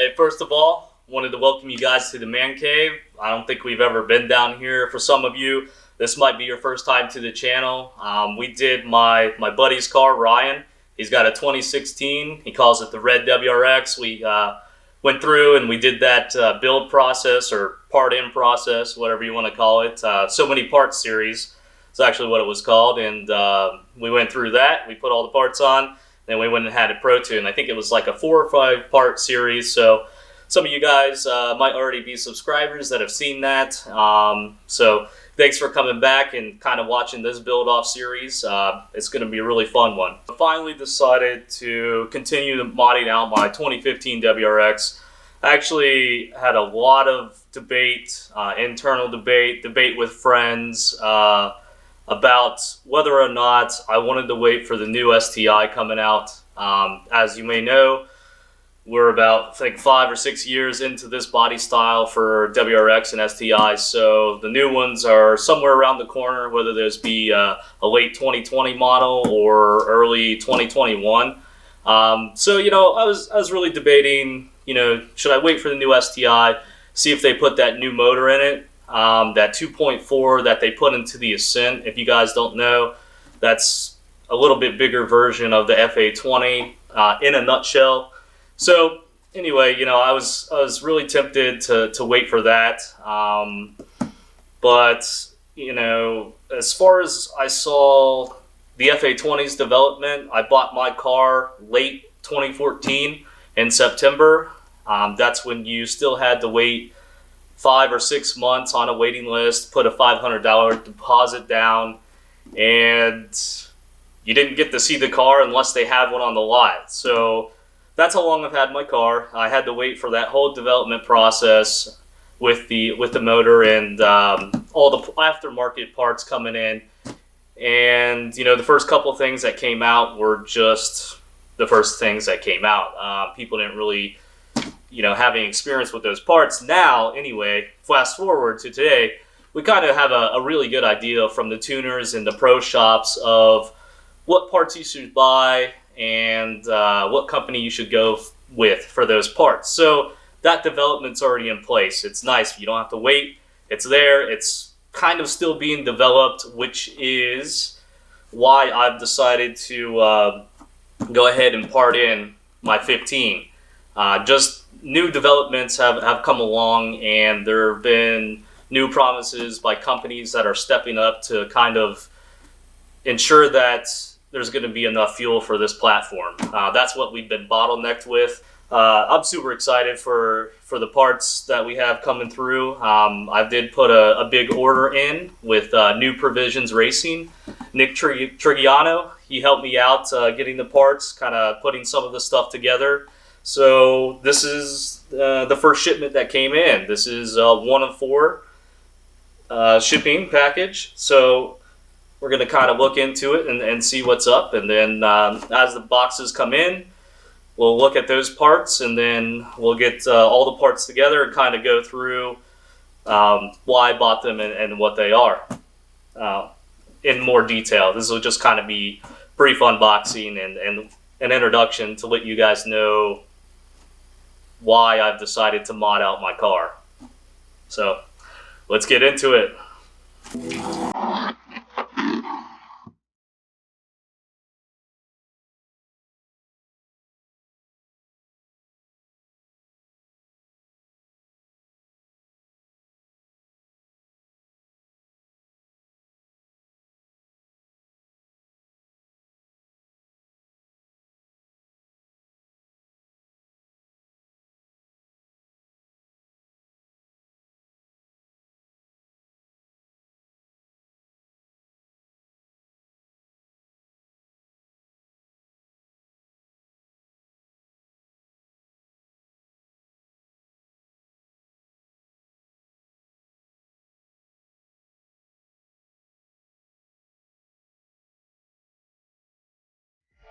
Hey, first of all, wanted to welcome you guys to the Man Cave. I don't think we've ever been down here. For some of you, this might be your first time to the channel. We did my buddy's car, Ryan. He's got a 2016. He calls it the Red WRX. We went through and we did that build process or part-in process, whatever you want to call it. So many parts series. It's actually what it was called. And we went through that. We put all the parts on. Then we went and had it pro-tuned. I think it was like a 4 or 5 part series. So some of you guys might already be subscribers that have seen that. So thanks for coming back and kind of watching this build-off series. It's going to be a really fun one. I finally decided to continue modding out my 2015 WRX. I actually had a lot of debate, internal debate with friends, about whether or not I wanted to wait for the new STI coming out. As you may know, we're about, I think, 5 or 6 years into this body style for WRX and STI, so the new ones are somewhere around the corner, whether those be a late 2020 model or early 2021. So, you know, I was really debating, you know, should I wait for the new STI, see if they put that new motor in it. That 2.4 that they put into the Ascent, if you guys don't know, that's a little bit bigger version of the FA20 in a nutshell. So anyway, you know, I was really tempted to wait for that. But, you know, as far as I saw the FA20's development, I bought my car late 2014 in September. That's when you still had to wait 5 or 6 months on a waiting list, put a $500 deposit down, and you didn't get to see the car unless they had one on the lot. So that's how long I've had my car. I had to wait for that whole development process with the motor and all the aftermarket parts coming in. And, you know, the first couple of things that came out were just the first things that came out. People didn't really, you know, having experience with those parts. Now, anyway, fast forward to today, we kind of have a really good idea from the tuners and the pro shops of what parts you should buy and what company you should go with for those parts. So that development's already in place. It's nice. You don't have to wait. It's there. It's kind of still being developed, which is why I've decided to go ahead and part in my 15. Just new developments have come along, and there have been new promises by companies that are stepping up to kind of ensure that there's going to be enough fuel for this platform. That's what we've been bottlenecked with. I'm super excited for the parts that we have coming through. I did put a big order in with New Provisions Racing. Nick Triggiano, he helped me out getting the parts, kind of putting some of the stuff together. So this is the first shipment that came in. This is 1 of 4 shipping package. So we're going to kind of look into it and see what's up. And then as the boxes come in, we'll look at those parts, and then we'll get all the parts together and kind of go through why I bought them and what they are in more detail. This will just kind of be brief unboxing and an introduction to let you guys know why I've decided to mod out my car. So let's get into it.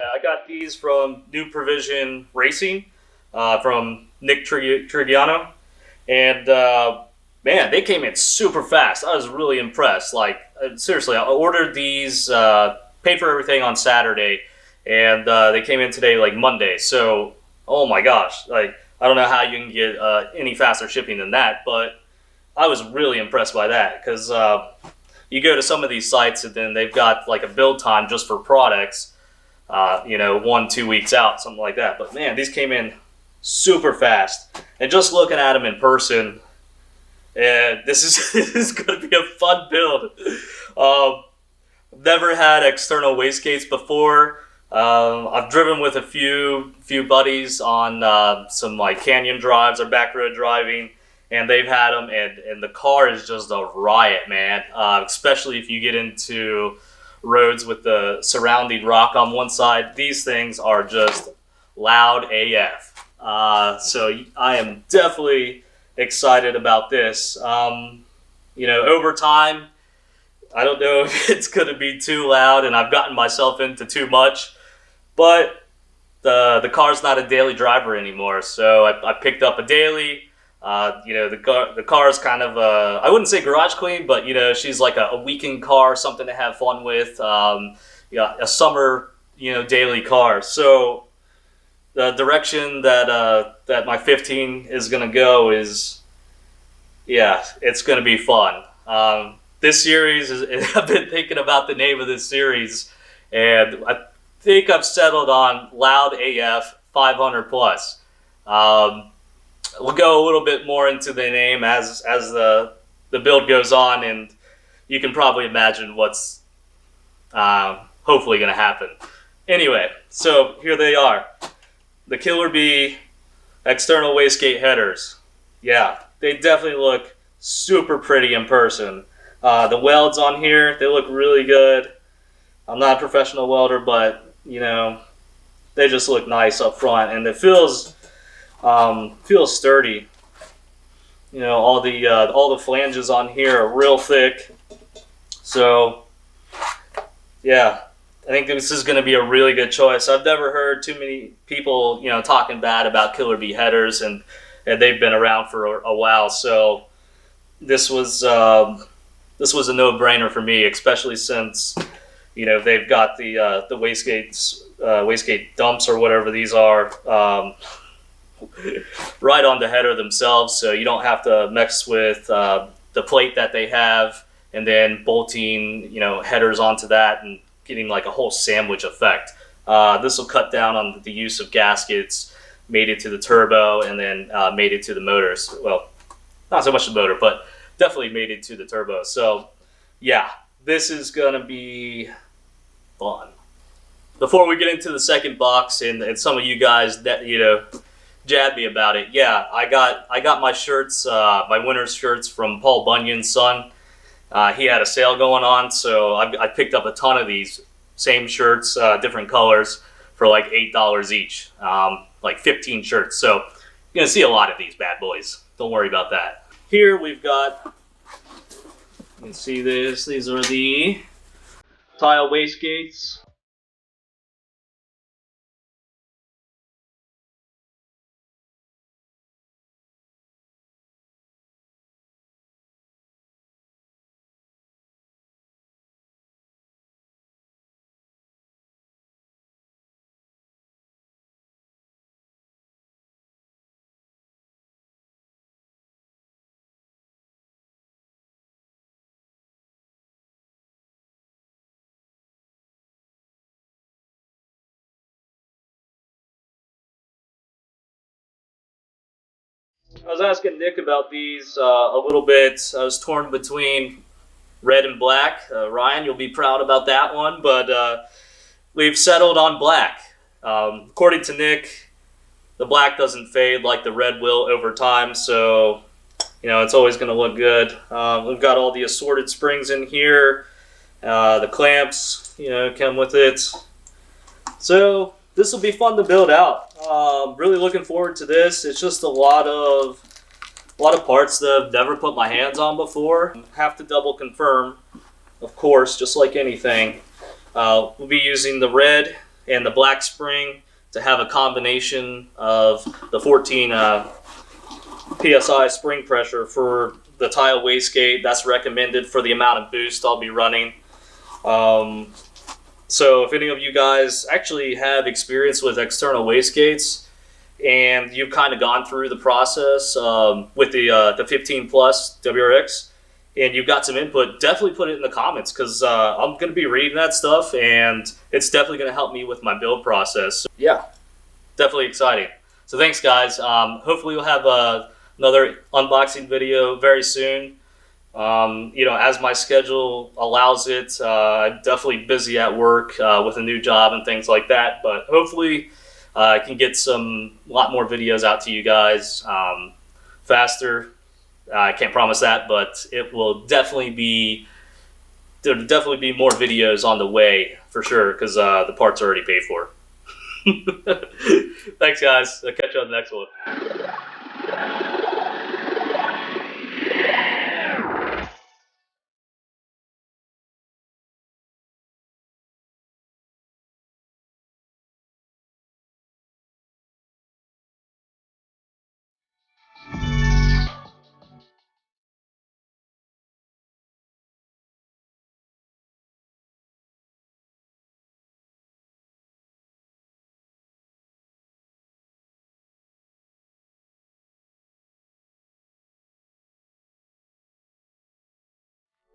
I got these from New Provision Racing, from Nick Triggiano, and man, they came in super fast. I was really impressed. Like, seriously, I ordered these, paid for everything on Saturday, and they came in today, like Monday. So, oh my gosh, like, I don't know how you can get any faster shipping than that, but I was really impressed by that, because you go to some of these sites and then they've got like a build time just for products, 1-2 weeks out, something like that. But man, these came in super fast, and just looking at them in person, this is going to be a fun build. Never had external wastegates before. I've driven with a few buddies on some like canyon drives or back road driving, and they've had them, and the car is just a riot, man. Especially if you get into roads with the surrounding rock on one side. These things are just loud AF. So I am definitely excited about this. Over time, I don't know if it's going to be too loud and I've gotten myself into too much, but the car's not a daily driver anymore. So I picked up a daily. The car is kind of I wouldn't say garage queen, but she's like a weekend car, something to have fun with. A summer daily car. So the direction that my 15 is gonna go is, it's gonna be fun. This series I've been thinking about the name of this series, and I think I've settled on LoudAF500 plus. We'll go a little bit more into the name as the build goes on, and you can probably imagine what's hopefully going to happen. Anyway, so here they are. The Killer Bee external wastegate headers. Yeah, they definitely look super pretty in person. The welds on here, they look really good. I'm not a professional welder, but they just look nice up front, and it feels sturdy. All the flanges on here are real thick. So yeah, I think this is going to be a really good choice. I've never heard too many people talking bad about Killer Bee headers, and they've been around for a while. So this was a no-brainer for me, especially since they've got the wastegate dumps or whatever these are, right on the header themselves, so you don't have to mess with the plate that they have and then bolting headers onto that and getting like a whole sandwich effect. This will cut down on the use of gaskets mated to the turbo and then mated to the motors. Well, not so much the motor, but definitely mated to the turbo. So yeah, this is gonna be fun. Before we get into the second box, and some of you guys that jabbed me about it. Yeah, I got my shirts, my winter's shirts from Paul Bunyan's son. He had a sale going on, so I picked up a ton of these same shirts, different colors, for like $8 each, like 15 shirts. So you're gonna see a lot of these bad boys. Don't worry about that. Here we've got, you can see this. These are the TiAL wastegates. I was asking Nick about these a little bit. I was torn between red and black. Ryan, you'll be proud about that one, but we've settled on black. According to Nick, the black doesn't fade like the red will over time, so it's always going to look good. We've got all the assorted springs in here. The clamps, come with it. So this will be fun to build out. Really looking forward to this. It's just a lot of parts that I've never put my hands on before. Have to double confirm, of course, just like anything. We'll be using the red and the black spring to have a combination of the 14 PSI spring pressure for the TiAL wastegate. That's recommended for the amount of boost I'll be running. So if any of you guys actually have experience with external wastegates and you've kind of gone through the process with the 15 plus WRX, and you've got some input, definitely put it in the comments, because I'm going to be reading that stuff, and it's definitely going to help me with my build process. So, yeah, definitely exciting. So thanks, guys. Hopefully we'll have another unboxing video very soon. You know, as my schedule allows it. I'm definitely busy at work with a new job and things like that, but hopefully I can get a lot more videos out to you guys faster. I can't promise that, but it will definitely be, there'll definitely be more videos on the way for sure, because the parts are already paid for. Thanks, guys. I'll catch you on the next one.